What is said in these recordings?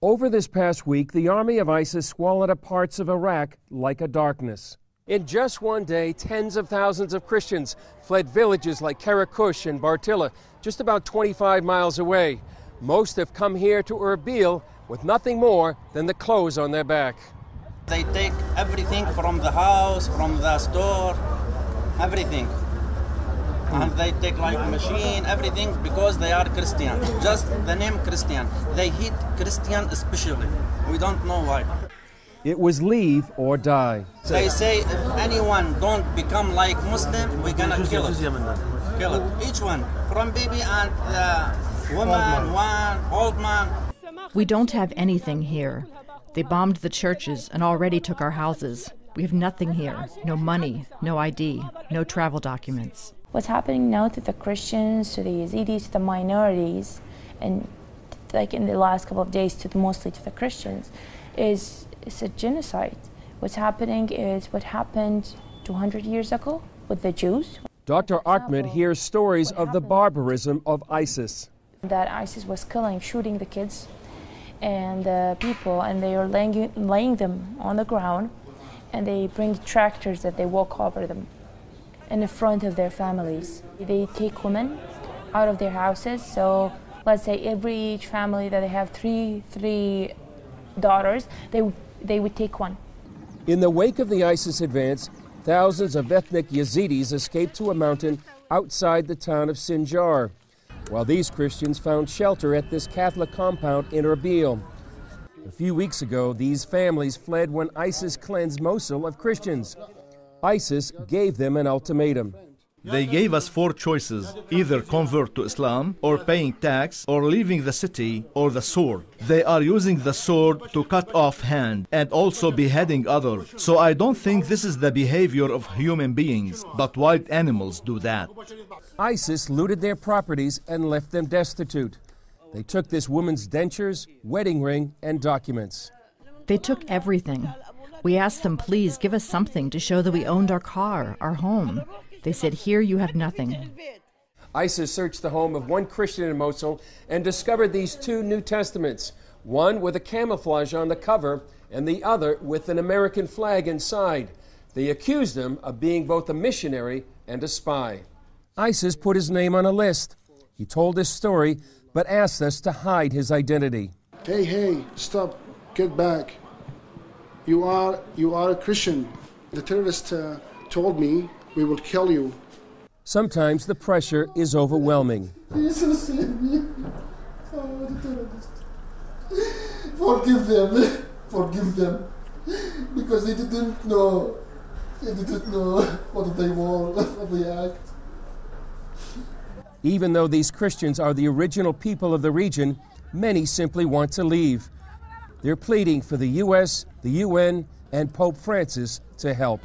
Over this past week, the army of ISIS swallowed up parts of Iraq like a darkness. In just one day, tens of thousands of Christians fled villages like Karakush and Bartilla, just about 25 miles away. Most have come here to Erbil with nothing more than the clothes on their back. They take everything from the house, from the store, everything. And they take like machine, everything, because they are Christian. Just the name Christian. They hate Christian especially. We don't know why. It was leave or die. They say if anyone don't become like Muslim, we're gonna kill it. Kill it. Each one, from baby and woman, one, old man. We don't have anything here. They bombed the churches and already took our houses. We have nothing here. No money, no ID, no travel documents. What's happening now to the Christians, to the Yazidis, to the minorities, and like in the last couple of days, mostly to the Christians, is a genocide. What's happening is what happened 200 years ago with the Jews. Dr. Ahmed hears stories of the barbarism of ISIS. That ISIS was killing, shooting the kids and the people, and they are laying them on the ground, and they bring tractors that they walk over them in the front of their families. They take women out of their houses. So let's say each family that they have three daughters, they would take one. In the wake of the ISIS advance, thousands of ethnic Yazidis escaped to a mountain outside the town of Sinjar, while these Christians found shelter at this Catholic compound in Erbil. A few weeks ago, these families fled when ISIS cleansed Mosul of Christians. ISIS gave them an ultimatum. They gave us 4 choices: either convert to Islam, or paying tax, or leaving the city, or the sword. They are using the sword to cut off hand and also beheading others. So I don't think this is the behavior of human beings, but wild animals do that. ISIS looted their properties and left them destitute. They took this woman's dentures, wedding ring, and documents. They took everything. We asked them, please give us something to show that we owned our car, our home. They said, here you have nothing. ISIS searched the home of one Christian in Mosul and discovered these 2 New Testaments, one with a camouflage on the cover and the other with an American flag inside. They accused him of being both a missionary and a spy. ISIS put his name on a list. He told his story, but asked us to hide his identity. Hey, stop, get back. You are a Christian. The terrorist told me we will kill you. Sometimes the pressure is overwhelming. Jesus, save me. Oh, the terrorist. Forgive them. Forgive them. Because they didn't know. They didn't know what they want, what they act. Even though these Christians are the original people of the region, many simply want to leave. They're pleading for the U.S., the UN, and Pope Francis to help.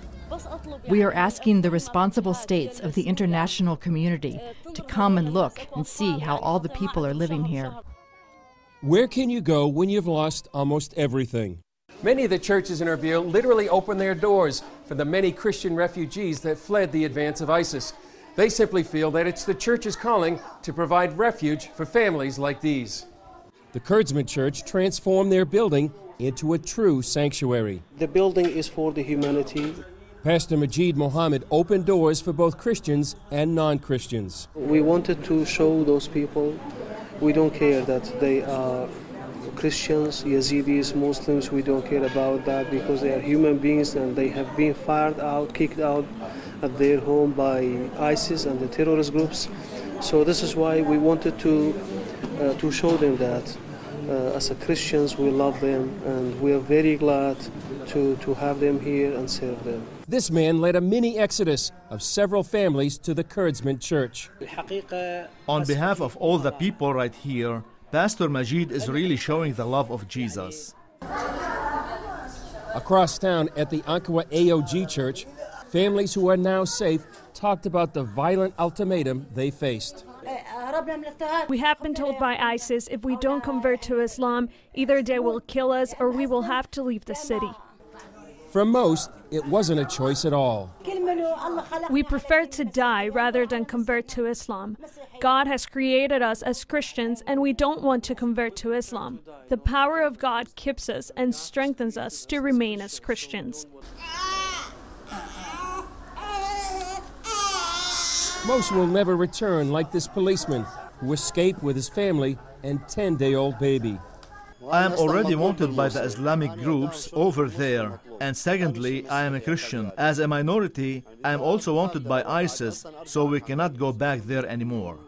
We are asking the responsible states of the international community to come and look and see how all the people are living here. Where can you go when you've lost almost everything? Many of the churches in Erbil literally opened their doors for the many Christian refugees that fled the advance of ISIS. They simply feel that it's the church's calling to provide refuge for families like these. The Kurdsman Church transformed their building into a true sanctuary. The building is for the humanity. Pastor Majid Mohammed opened doors for both Christians and non-Christians. We wanted to show those people we don't care that they are Christians, Yazidis, Muslims. We don't care about that because they are human beings and they have been fired out, kicked out at their home by ISIS and the terrorist groups. So this is why we wanted to show them that as a Christians we love them and we are very glad to have them here and serve them. This man led a mini exodus of several families to the Kurdsman Church. On behalf of all the people right here, Pastor Majid is really showing the love of Jesus. Across town at the Ankara AOG Church, families who are now safe talked about the violent ultimatum they faced. We have been told by ISIS if we don't convert to Islam, either they will kill us or we will have to leave the city. For most, it wasn't a choice at all. We prefer to die rather than convert to Islam. God has created us as Christians, and we don't want to convert to Islam. The power of God keeps us and strengthens us to remain as Christians. Most will never return, like this policeman who escaped with his family and 10-day-old baby. I am already wanted by the Islamic groups over there. And secondly, I am a Christian. As a minority, I am also wanted by ISIS, so we cannot go back there anymore.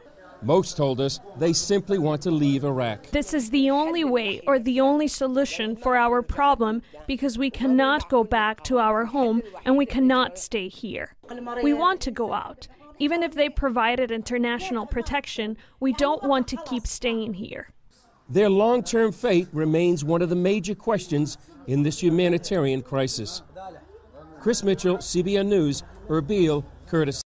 Most told us they simply want to leave Iraq. This is the only way or the only solution for our problem, because we cannot go back to our home and we cannot stay here. We want to go out. Even if they provided international protection, we don't want to keep staying here. Their long-term fate remains one of the major questions in this humanitarian crisis. Chris Mitchell, CBN News, Erbil, Kurdistan.